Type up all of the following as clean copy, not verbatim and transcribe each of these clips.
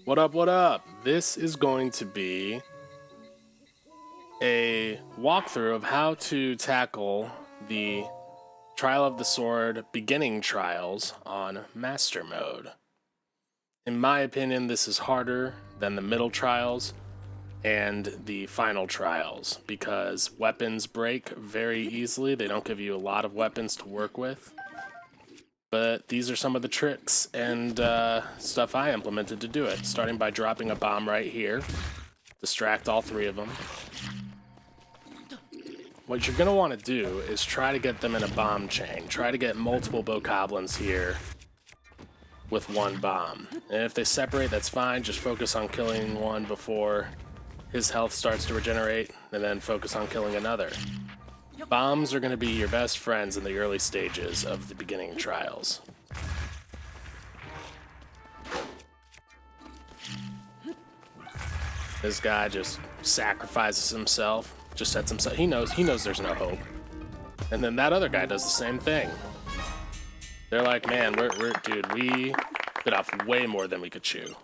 What up, what up? This is going to be a walkthrough of how to tackle the Trial of the Sword beginning trials on Master Mode. In my opinion, this is harder than the middle trials and the final trials because weapons break very easily. They don't give you a lot of weapons to work with. But these are some of the tricks and stuff I implemented to do it, starting by dropping a bomb right here. Distract all three of them. What you're going to want to do is try to get them in a bomb chain. Try to get multiple bokoblins here with one bomb. And if they separate, that's fine. Just focus on killing one before his health starts to regenerate, and then focus on killing another. Bombs are going to be your best friends in the early stages of the beginning trials. This guy just sacrifices himself, just sets himself. He knows there's no hope. And then that other guy does the same thing. They're like, man, dude, we bit off way more than we could chew.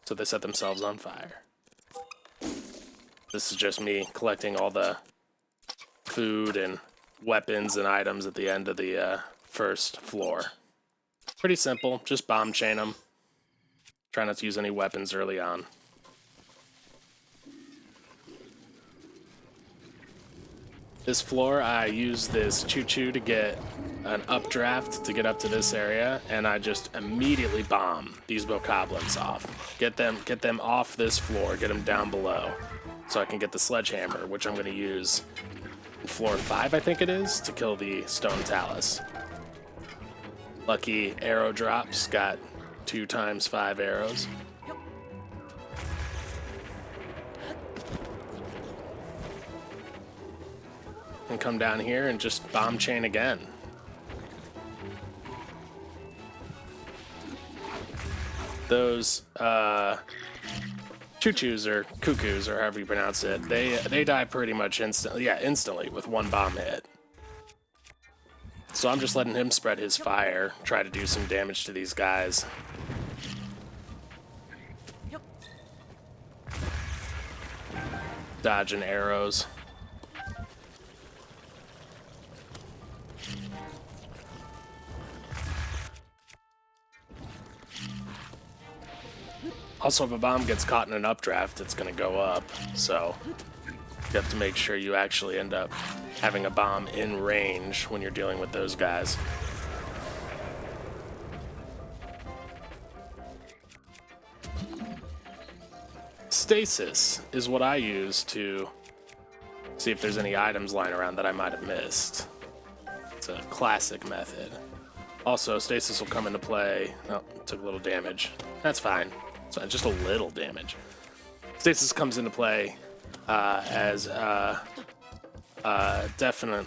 So they set themselves on fire. This is just me collecting all the food and weapons and items at the end of the first floor. Pretty simple, just bomb chain them. Try not to use any weapons early on. This floor, I use this choo-choo to get an updraft to get up to this area, and I just immediately bomb these bokoblins off. Get them off this floor, get them down below, so I can get the sledgehammer, which I'm going to use floor 5, I think it is, to kill the stone Talus. Lucky arrow drops, got 2 times 5 arrows. And come down here and just bomb chain again. Those choo-choos or cuckoos, or however you pronounce it, they die pretty much instantly. Yeah, instantly with one bomb hit. So I'm just letting him spread his fire, try to do some damage to these guys. Dodging arrows. Also, if a bomb gets caught in an updraft, it's going to go up, so you have to make sure you actually end up having a bomb in range when you're dealing with those guys. Stasis is what I use to see if there's any items lying around that I might have missed. It's a classic method. Also, stasis will come into play. Oh, took a little damage. That's fine. So just a little damage. Stasis comes into play as a definite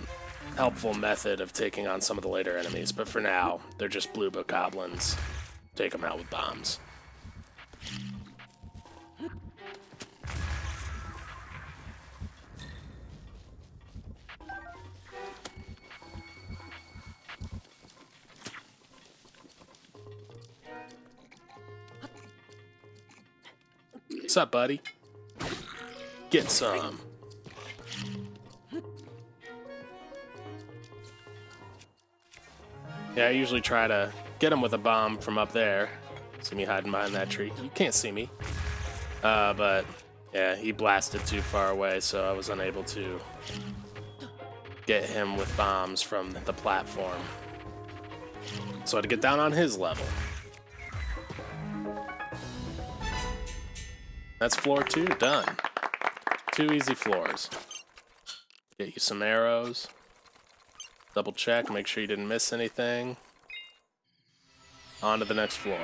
helpful method of taking on some of the later enemies, but for now, they're just blue bokoblins. Take them out with bombs. What's up, buddy? Get some. Yeah, I usually try to get him with a bomb from up there. See me hiding behind that tree. You can't see me. But, yeah, he blasted too far away, so I was unable to get him with bombs from the platform. So I had to get down on his level. That's floor 2, done. 2 easy floors. Get you some arrows. Double check, make sure you didn't miss anything. On to the next floor.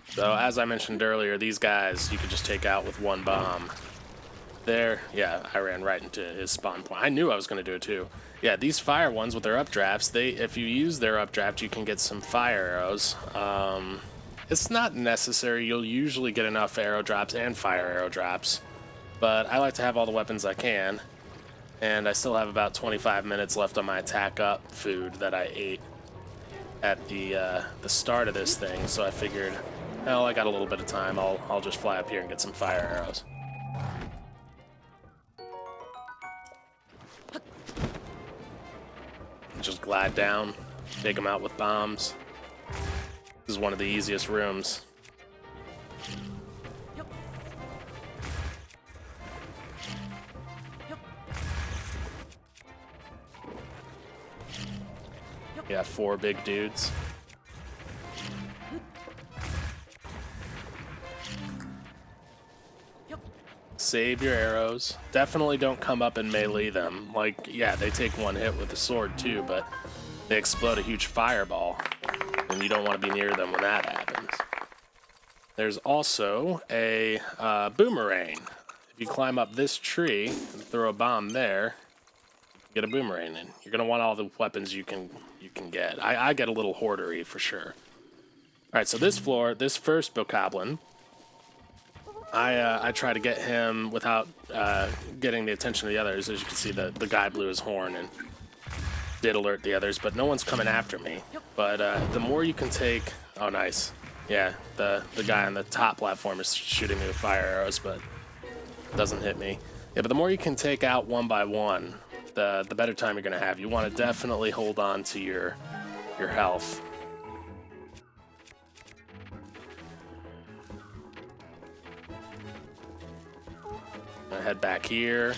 So, as I mentioned earlier, these guys you could just take out with one bomb. There, yeah, I ran right into his spawn point. I knew I was going to do it too. Yeah, these fire ones with their updrafts, if you use their updraft, you can get some fire arrows. It's not necessary. You'll usually get enough arrow drops and fire arrow drops, but I like to have all the weapons I can. And I still have about 25 minutes left on my attack up food that I ate at the start of this thing, so I figured, well, I got a little bit of time. I'll just fly up here and get some fire arrows. Just glide down, take them out with bombs. This is one of the easiest rooms. Yeah, 4 big dudes. Save your arrows. Definitely don't come up and melee them. Like, yeah, they take 1 hit with the sword too, but they explode a huge fireball, and you don't want to be near them when that happens. There's also a boomerang. If you climb up this tree and throw a bomb there, get a boomerang in. You're gonna want all the weapons you can get. I get a little hoardery for sure. All right, so this floor, this first bokoblin, I try to get him without getting the attention of the others. As you can see, the guy blew his horn and did alert the others, but no one's coming after me. But the more you can take, oh nice, yeah, the guy on the top platform is shooting me with fire arrows, but doesn't hit me. Yeah, but the more you can take out one by one, the better time you're gonna have. You want to definitely hold on to your health. I head back here.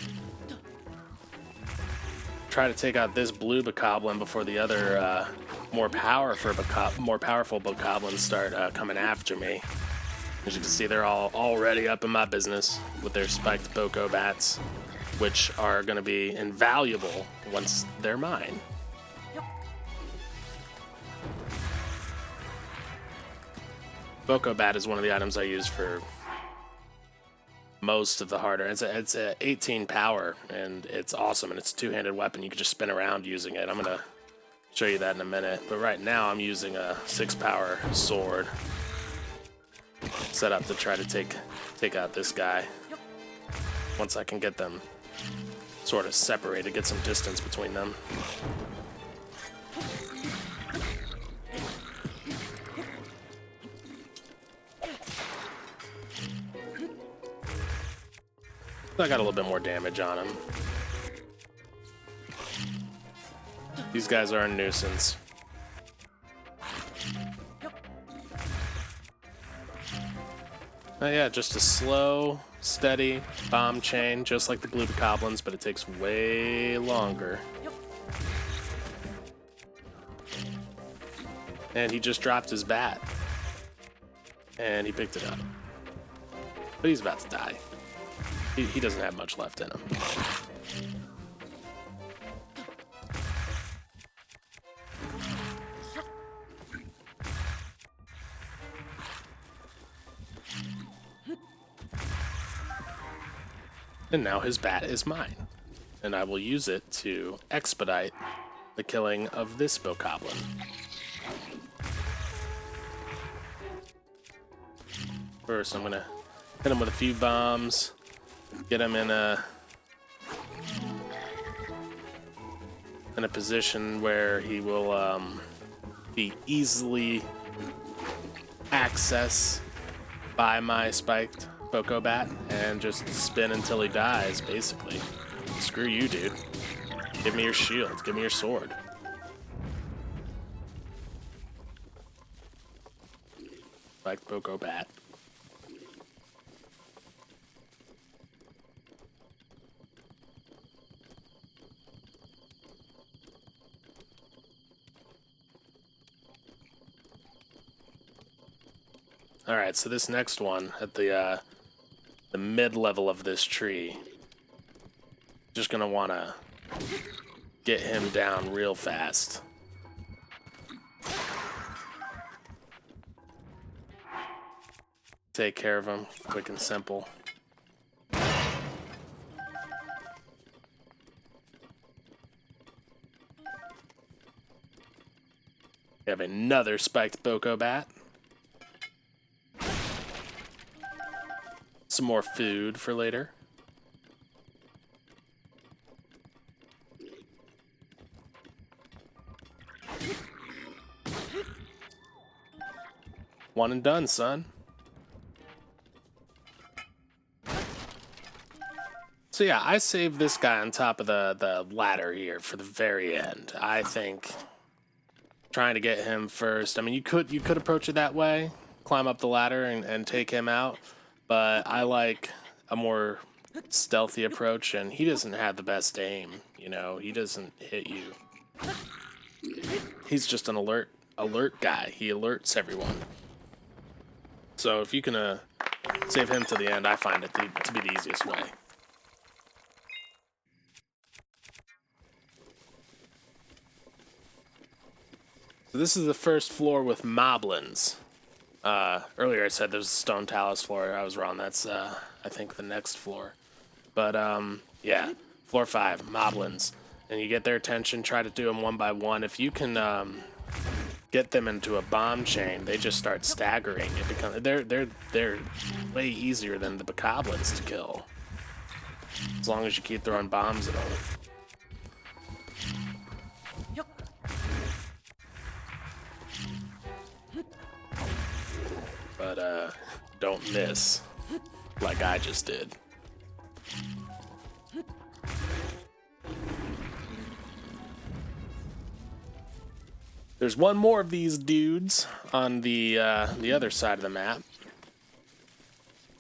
Try to take out this blue bokoblin before the other more powerful bokoblins start coming after me. As you can see, they're all already up in my business with their spiked boko bats, which are going to be invaluable once they're mine. Boko bat is one of the items I use for most of the harder. It's a 18 power, and it's awesome, and it's a two-handed weapon. You can just spin around using it. I'm going to show you that in a minute. But right now I'm using a 6-power sword set up to try to take out this guy. Once I can get them sort of separated, get some distance between them. I got a little bit more damage on him. These guys are a nuisance. Yeah, just a slow, steady bomb chain, just like the blue bokoblins, but it takes way longer. And he just dropped his bat. And he picked it up. But he's about to die. He doesn't have much left in him. And now his bat is mine. And I will use it to expedite the killing of this bokoblin. First, I'm gonna hit him with a few bombs. Get him in a position where he will be easily accessed by my spiked boko bat and just spin until he dies, basically. Screw you, dude. Give me your shield. Give me your sword. Spiked boko bat. Alright, so this next one, at the mid-level of this tree, just gonna wanna get him down real fast. Take care of him, quick and simple. We have another spiked boko bat. Some more food for later. One and done, son. So yeah, I saved this guy on top of the ladder here for the very end. I think trying to get him first. I mean, you could approach it that way, climb up the ladder and take him out, but I like a more stealthy approach, and he doesn't have the best aim. You know, he doesn't hit you. He's just an alert guy. He alerts everyone. So if you can save him to the end, I find it to be the easiest way. So this is the first floor with moblins. Earlier I said there's a stone talus floor. I was wrong. That's, I think, the next floor. But, yeah. Floor 5, moblins. And you get their attention, try to do them one by one. If you can, get them into a bomb chain, they just start staggering. It becomes, they're way easier than the bokoblins to kill. As long as you keep throwing bombs at them. But, don't miss, like I just did. There's one more of these dudes on the other side of the map.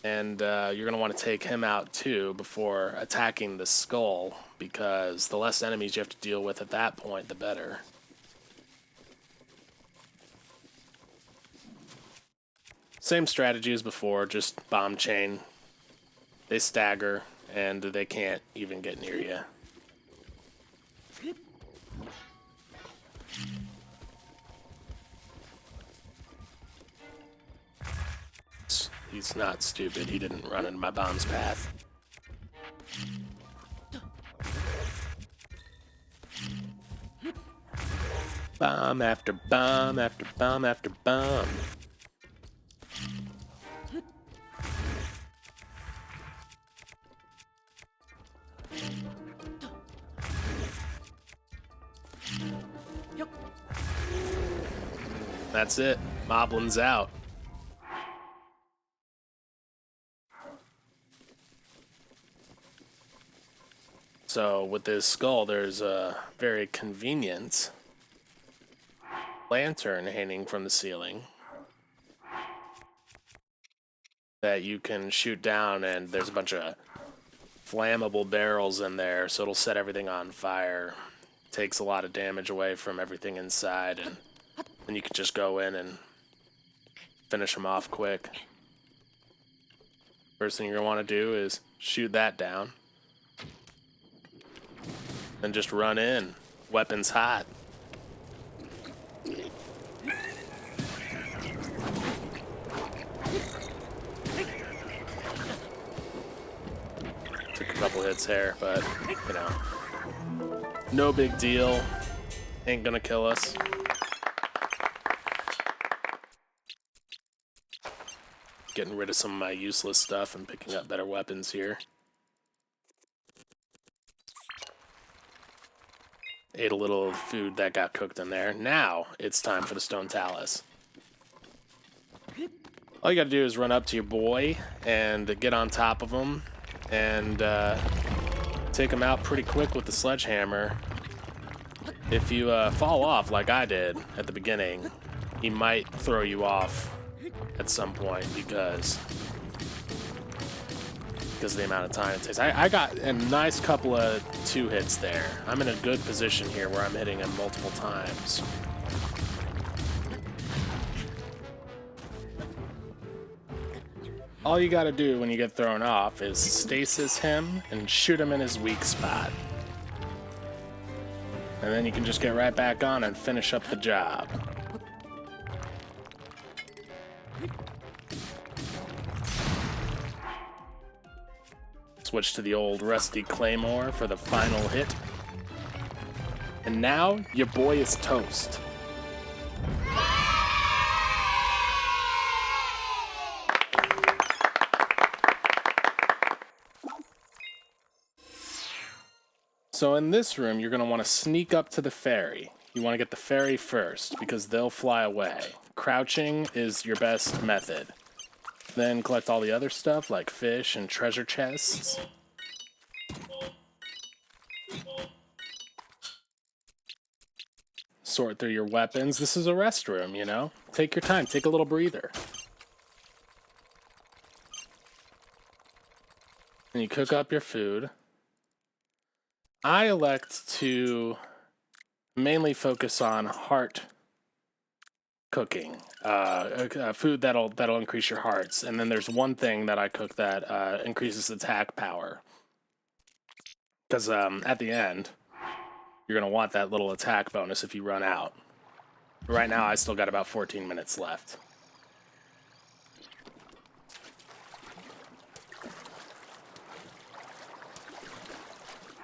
And, you're gonna want to take him out, too, before attacking the skull, because the less enemies you have to deal with at that point, the better. Same strategy as before, just bomb chain. They stagger, and they can't even get near you. He's not stupid. He didn't run into my bomb's path. Bomb after bomb after bomb after bomb. That's it. Moblin's out. So with this skull, there's a very convenient lantern hanging from the ceiling that you can shoot down, and there's a bunch of flammable barrels in there, so it'll set everything on fire. Takes a lot of damage away from everything inside, and then you can just go in and finish them off quick. First thing you're going to want to do is shoot that down. Then just run in. Weapons hot. Took a couple hits there, but, you know, no big deal. Ain't gonna kill us. Getting rid of some of my useless stuff and picking up better weapons here. Ate a little food that got cooked in there. Now it's time for the stone talus. All you gotta do is run up to your boy and get on top of him and take him out pretty quick with the sledgehammer. If you fall off like I did at the beginning, he might throw you off at some point because of the amount of time it takes. I got a nice couple of 2 hits there. I'm in a good position here where I'm hitting him multiple times. All you gotta do when you get thrown off is stasis him and shoot him in his weak spot. And then you can just get right back on and finish up the job. Switch to the old rusty claymore for the final hit. And now, your boy is toast. So in this room, you're going to want to sneak up to the ferry. You want to get the ferry first, because they'll fly away crouching is your best method. Then collect all the other stuff like fish and treasure chests. Sort through your weapons. This is a restroom, you know? Take your time, take a little breather. And you cook up your food. I elect to mainly focus on heart cooking, food that'll increase your hearts. And then there's one thing that I cook that increases attack power. Because at the end, you're going to want that little attack bonus if you run out. Right now, I still got about 14 minutes left.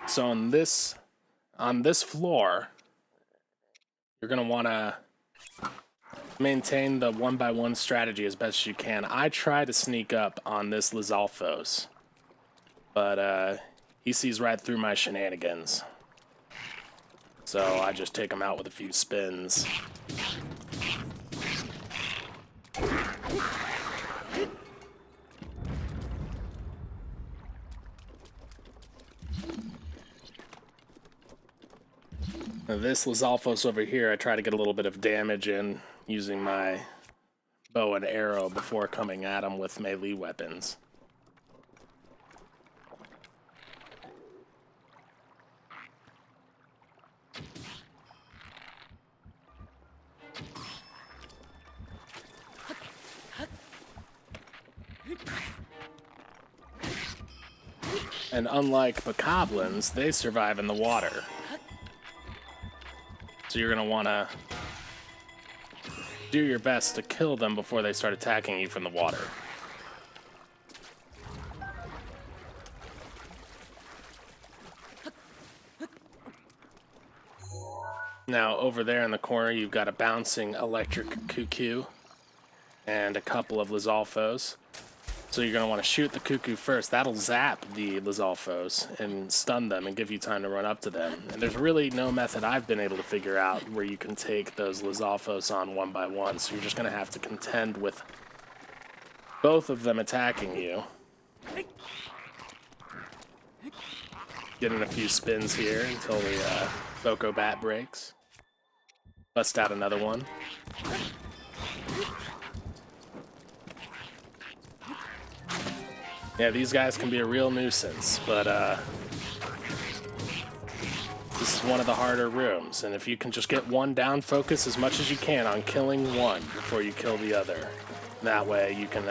So on this floor, you're going to want to maintain the 1x1 strategy as best you can. I try to sneak up on this Lizalfos, but he sees right through my shenanigans. So I just take him out with a few spins. Now this Lizalfos over here, I try to get a little bit of damage in using my bow and arrow before coming at him with melee weapons. And unlike bokoblins, they survive in the water. So you're going to want to do your best to kill them before they start attacking you from the water. Now, over there in the corner, you've got a bouncing electric cuckoo and a couple of Lizalfos. So you're going to want to shoot the cuckoo first. That'll zap the Lizalfos and stun them and give you time to run up to them. And there's really no method I've been able to figure out where you can take those Lizalfos on 1x1. So you're just going to have to contend with both of them attacking you. Getting a few spins here until the Boko Bat breaks. Bust out another one. Yeah, these guys can be a real nuisance, but this is one of the harder rooms, and if you can just get one down, focus as much as you can on killing one before you kill the other. That way you can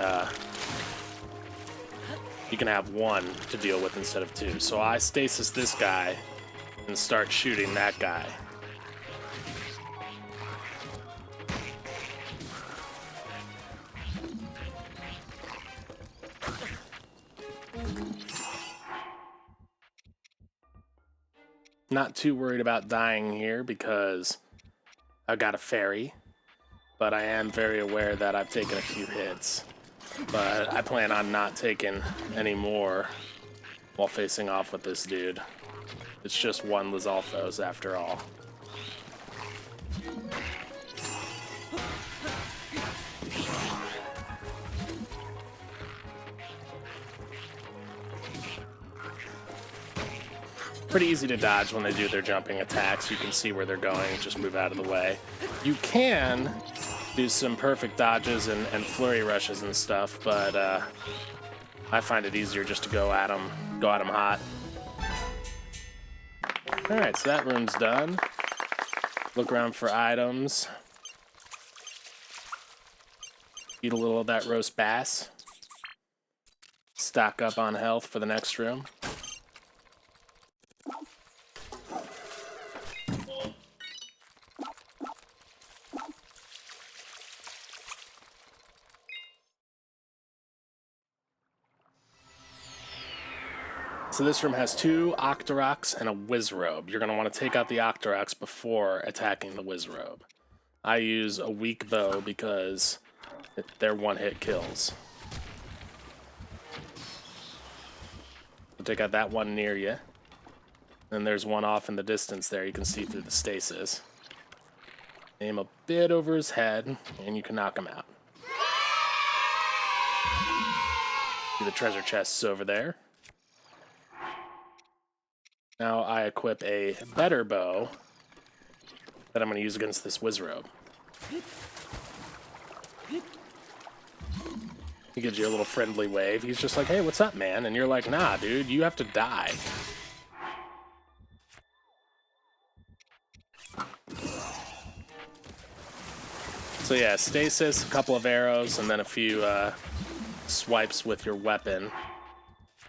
have one to deal with instead of two. So I stasis this guy and start shooting that guy. Not too worried about dying here because I've got a fairy, but I am very aware that I've taken a few hits. But I plan on not taking any more while facing off with this dude. It's just one Lizalfos after all. Pretty easy to dodge when they do their jumping attacks. You can see where they're going, just move out of the way. You can do some perfect dodges and flurry rushes and stuff, but I find it easier just to go at them hot. Alright, so that room's done. Look around for items. Eat a little of that roast bass. Stock up on health for the next room. So this room has 2 Octoroks and a Wizrobe. You're going to want to take out the Octoroks before attacking the Wizrobe. I use a weak bow because they're one-hit kills. So take out that one near you. Then there's one off in the distance there. You can see through the stasis. Aim a bit over his head, and you can knock him out. See the treasure chests over there. Now I equip a better bow that I'm going to use against this Wizrobe. He gives you a little friendly wave. He's just like, hey, what's up, man? And you're like, nah, dude, you have to die. So yeah, stasis, a couple of arrows, and then a few swipes with your weapon.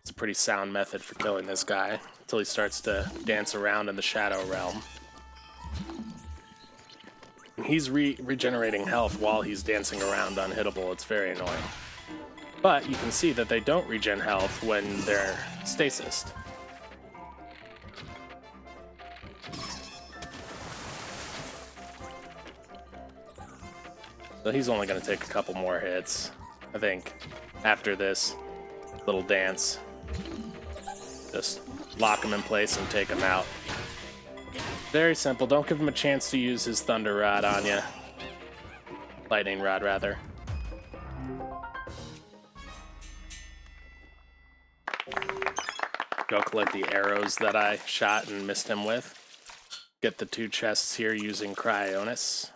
It's a pretty sound method for killing this guy until he starts to dance around in the Shadow Realm. He's regenerating health while he's dancing around unhittable. It's very annoying. But you can see that they don't regen health when they're stasised. So he's only going to take a couple more hits. I think after this little dance, just lock him in place and take him out. Very simple. Don't give him a chance to use his Thunder Rod on you. Lightning Rod, rather. Go collect the arrows that I shot and missed him with. Get the 2 chests here using Cryonis.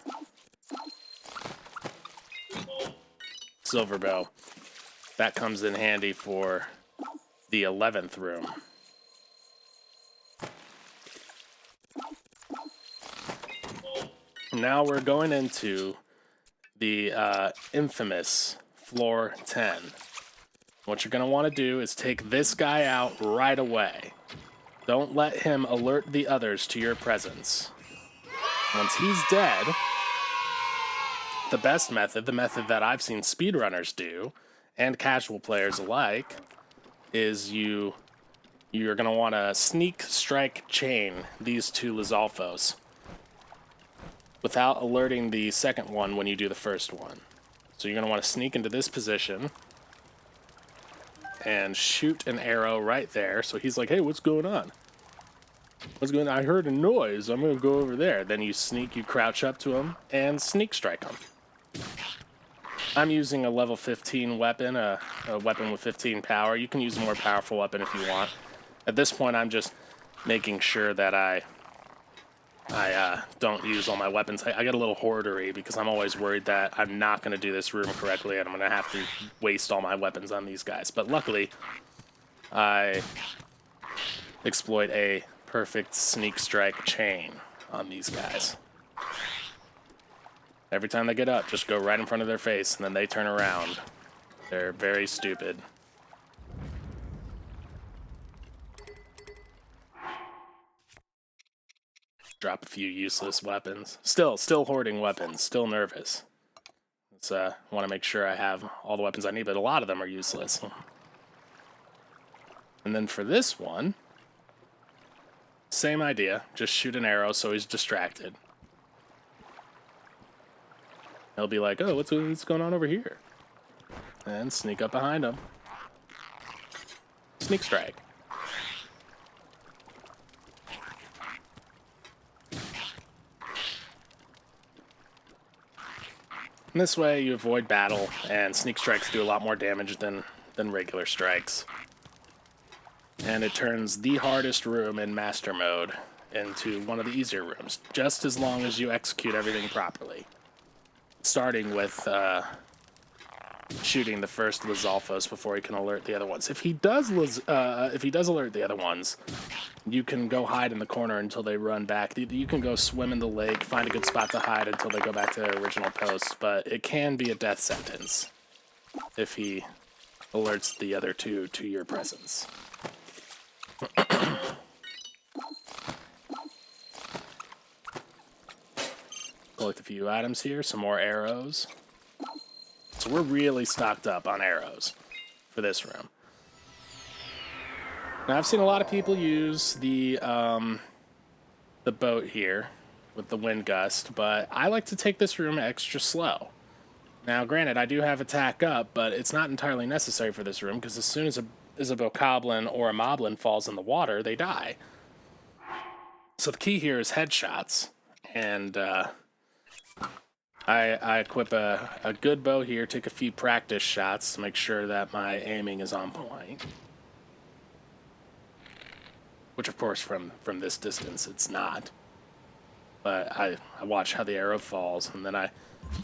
Silver bow. That comes in handy for the 11th room. Now we're going into the infamous floor 10. What you're going to want to do is take this guy out right away. Don't let him alert the others to your presence. Once he's dead, the best method, the method that I've seen speedrunners do, and casual players alike, is you're going to want to sneak strike chain these 2 Lizalfos without alerting the second one when you do the first one. So you're going to want to sneak into this position and shoot an arrow right there. So he's like, hey, what's going on? What's going on? I heard a noise. I'm going to go over there. Then you sneak, you crouch up to him, and sneak strike him. I'm using a level 15 weapon, a weapon with 15 power. You can use a more powerful weapon if you want. At this point, I'm just making sure that I don't use all my weapons. I get a little hoardery because I'm always worried that I'm not going to do this room correctly and I'm going to have to waste all my weapons on these guys. But luckily, I exploit a perfect sneak strike chain on these guys. Every time they get up, just go right in front of their face and then they turn around. They're very stupid. Drop a few useless weapons. Still hoarding weapons. Still nervous. Want to make sure I have all the weapons I need, but a lot of them are useless. And then for this one, same idea. Just shoot an arrow so he's distracted. He'll be like, oh, what's going on over here? And sneak up behind him. Sneak strike. And this way you avoid battle, and sneak strikes do a lot more damage than regular strikes. And it turns the hardest room in Master Mode into one of the easier rooms, just as long as you execute everything properly. Starting with shooting the first Lizalfos before he can alert the other ones. If he does alert the other ones, you can go hide in the corner until they run back. You can go swim in the lake, find a good spot to hide until they go back to their original posts, but it can be a death sentence if he alerts the other 2 to your presence. Collect a few items here, some more arrows. So we're really stocked up on arrows for this room. Now I've seen a lot of people use the boat here with the wind gust, but I like to take this room extra slow. Now granted, I do have attack up, but it's not entirely necessary for this room because as soon as a bokoblin or a moblin falls in the water, they die. So the key here is headshots, and I equip a good bow here, take a few practice shots to make sure that my aiming is on point. Which, of course, from this distance, it's not. But I watch how the arrow falls, and then I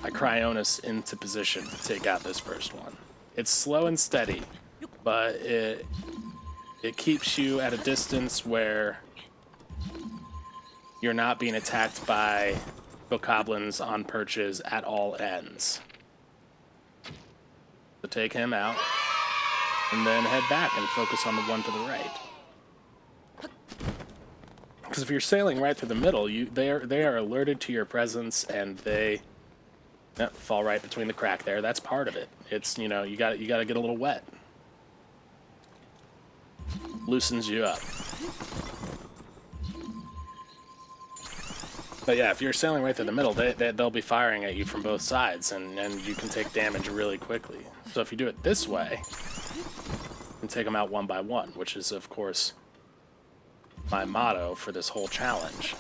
Cryonis into position to take out this first one. It's slow and steady, but it keeps you at a distance where you're not being attacked by bokoblins on perches at all ends. So take him out, and then head back and focus on the one to the right. Because if you're sailing right through the middle, they are alerted to your presence, and they fall right between the crack there. That's part of it. It's, you got to get a little wet. Loosens you up. But yeah, if you're sailing right through the middle, they'll be firing at you from both sides, and you can take damage really quickly. So if you do it this way, you can take them out one by one, which is, of course, my motto for this whole challenge.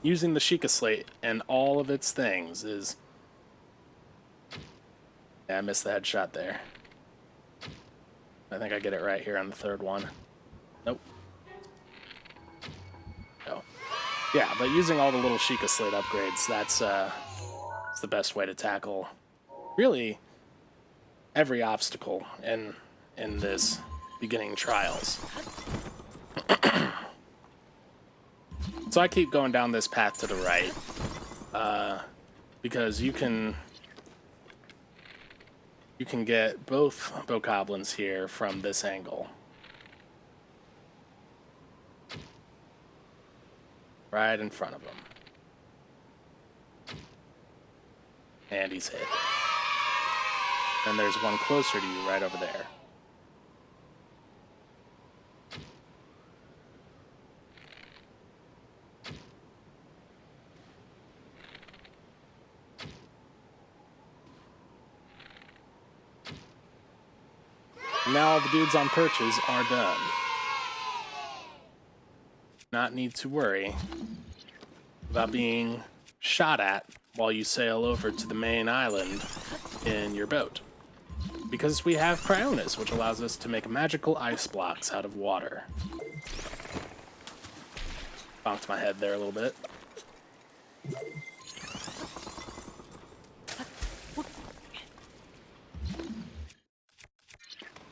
Using the Sheikah Slate and all of its things is... Yeah, I missed the headshot there. I think I get it right here on the third one. Nope. No. Yeah, but using all the little Sheikah Slate upgrades, that's the best way to tackle really every obstacle in this beginning trials. So I keep going down this path to the right, because you can get both bokoblins here from this angle. Right in front of him. And he's hit. And there's one closer to you right over there. Now all the dudes on perches are done. Not need to worry about being shot at while you sail over to the main island in your boat. Because we have Cryonis, which allows us to make magical ice blocks out of water. Bonked my head there a little bit.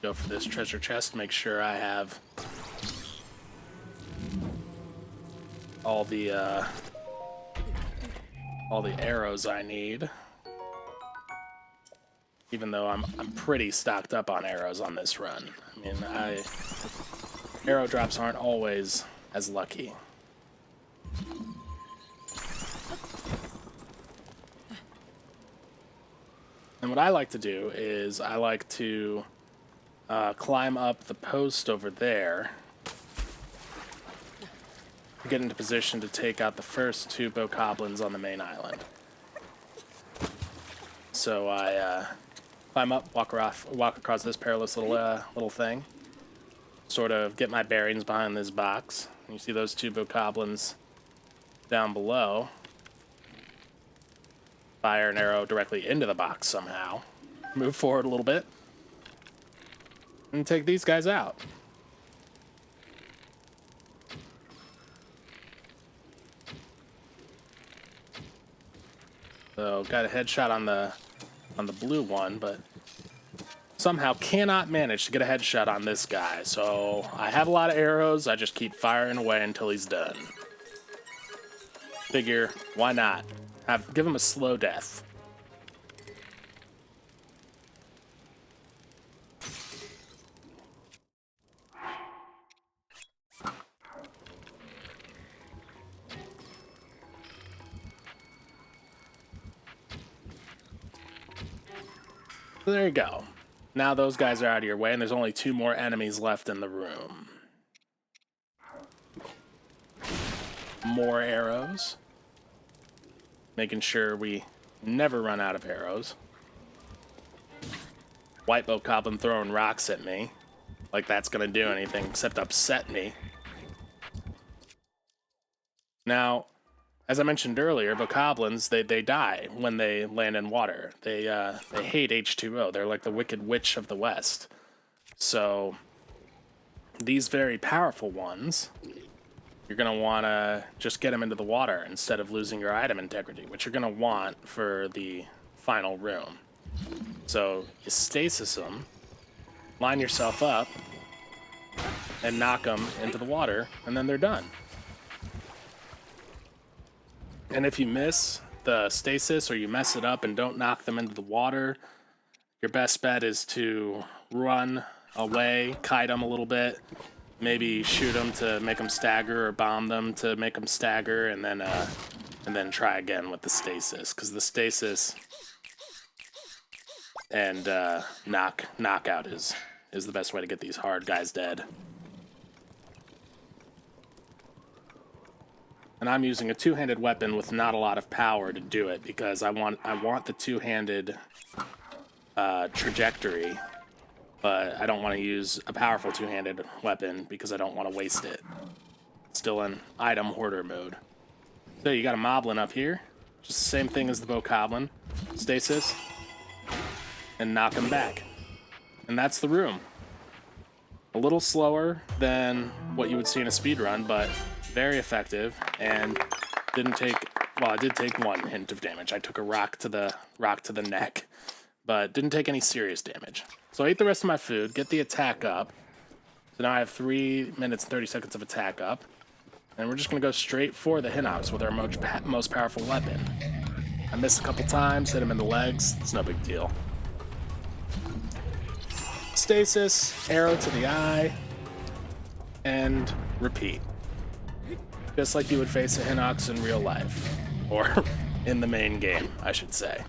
Go for this treasure chest, make sure I have all the arrows I need. Even though I'm pretty stocked up on arrows on this run. I mean, arrow drops aren't always as lucky. And what I like to do is I like to climb up the post over there to get into position to take out the first two bokoblins on the main island. So I climb up, walk across this perilous little thing, sort of get my bearings behind this box. And you see those two bokoblins down below. Fire an arrow directly into the box somehow. Move forward a little bit. And take these guys out. So got a headshot on the blue one, but somehow cannot manage to get a headshot on this guy. So I have a lot of arrows. I just keep firing away until he's done. Figure, why not? Give him a slow death. So there you go. Now those guys are out of your way, and there's only two more enemies left in the room. More arrows. Making sure we never run out of arrows. White bokoblin throwing rocks at me. Like that's gonna do anything except upset me. Now, as I mentioned earlier, bokoblins, they die when they land in water. They hate H2O. They're like the Wicked Witch of the West. So these very powerful ones, you're going to want to just get them into the water instead of losing your item integrity, which you're going to want for the final room. So you stasis them, line yourself up, and knock them into the water, and then they're done. And if you miss the stasis or you mess it up and don't knock them into the water, your best bet is to run away, kite them a little bit, maybe shoot them to make them stagger or bomb them to make them stagger, and then try again with the stasis, because the stasis and knockout is the best way to get these hard guys dead. And I'm using a two-handed weapon with not a lot of power to do it, because I want the two-handed trajectory, but I don't want to use a powerful two-handed weapon because I don't want to waste it. Still in item hoarder mode. So you got a moblin up here, just the same thing as the bokoblin. Stasis, and knock him back. And that's the room. A little slower than what you would see in a speedrun, but very effective, and didn't take, well, I did take one hint of damage. I took a rock to the neck, but didn't take any serious damage. So I ate the rest of my food, get the attack up. So now I have 3 minutes and 30 seconds of attack up, and we're just gonna go straight for the Hinox with our most powerful weapon. I missed a couple times, hit him in the legs, it's no big deal. Stasis, arrow to the eye, and repeat. Just like you would face a Hinox in real life. Or in the main game, I should say.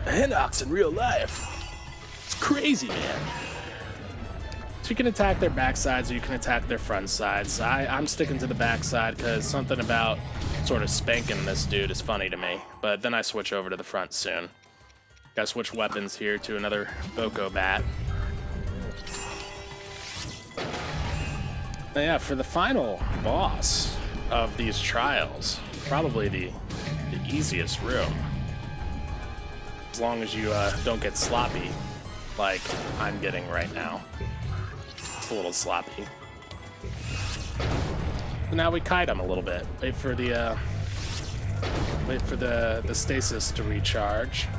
A Hinox in real life? It's crazy, man. So you can attack their backsides or you can attack their front sides. I'm sticking to the backside because something about sort of spanking this dude is funny to me. But then I switch over to the front soon. Gotta switch weapons here to another Boko Bat. Now, yeah, for the final boss of these trials, probably the easiest room. As long as you don't get sloppy, like I'm getting right now. It's a little sloppy. So now we kite him a little bit. Wait for the stasis to recharge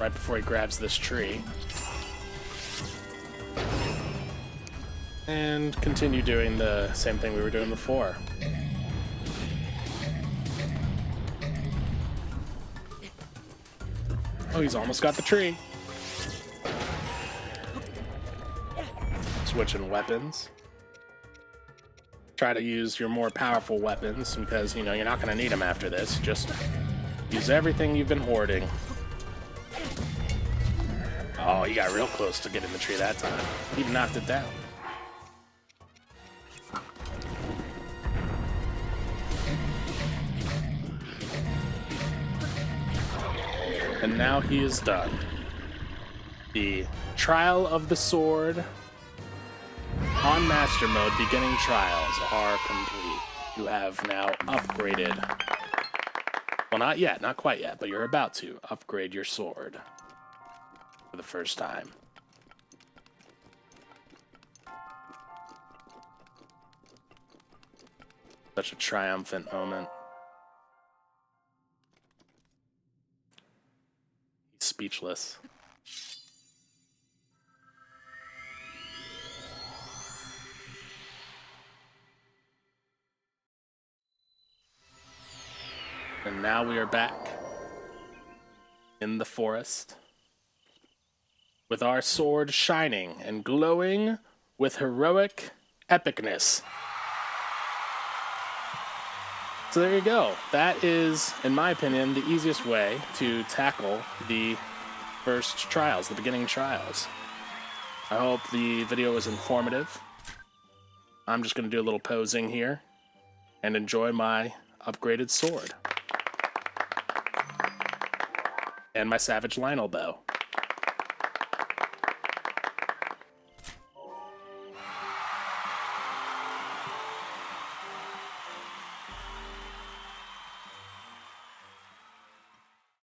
right before he grabs this tree. And continue doing the same thing we were doing before. Oh, he's almost got the tree. Switching weapons. Try to use your more powerful weapons because, you know, you're not going to need them after this. Just use everything you've been hoarding. Oh, you got real close to getting the tree that time. He knocked it down. And now he is done. The Trial of the Sword on Master Mode beginning trials are complete. You have now upgraded. Well, not yet, not quite yet, but you're about to upgrade your sword for the first time. Such a triumphant moment. He's speechless. And now we are back in the forest with our sword shining and glowing with heroic epicness. So there you go. That is, in my opinion, the easiest way to tackle the first trials, the beginning trials. I hope the video was informative. I'm just going to do a little posing here and enjoy my upgraded sword. And my Savage Lionel bow.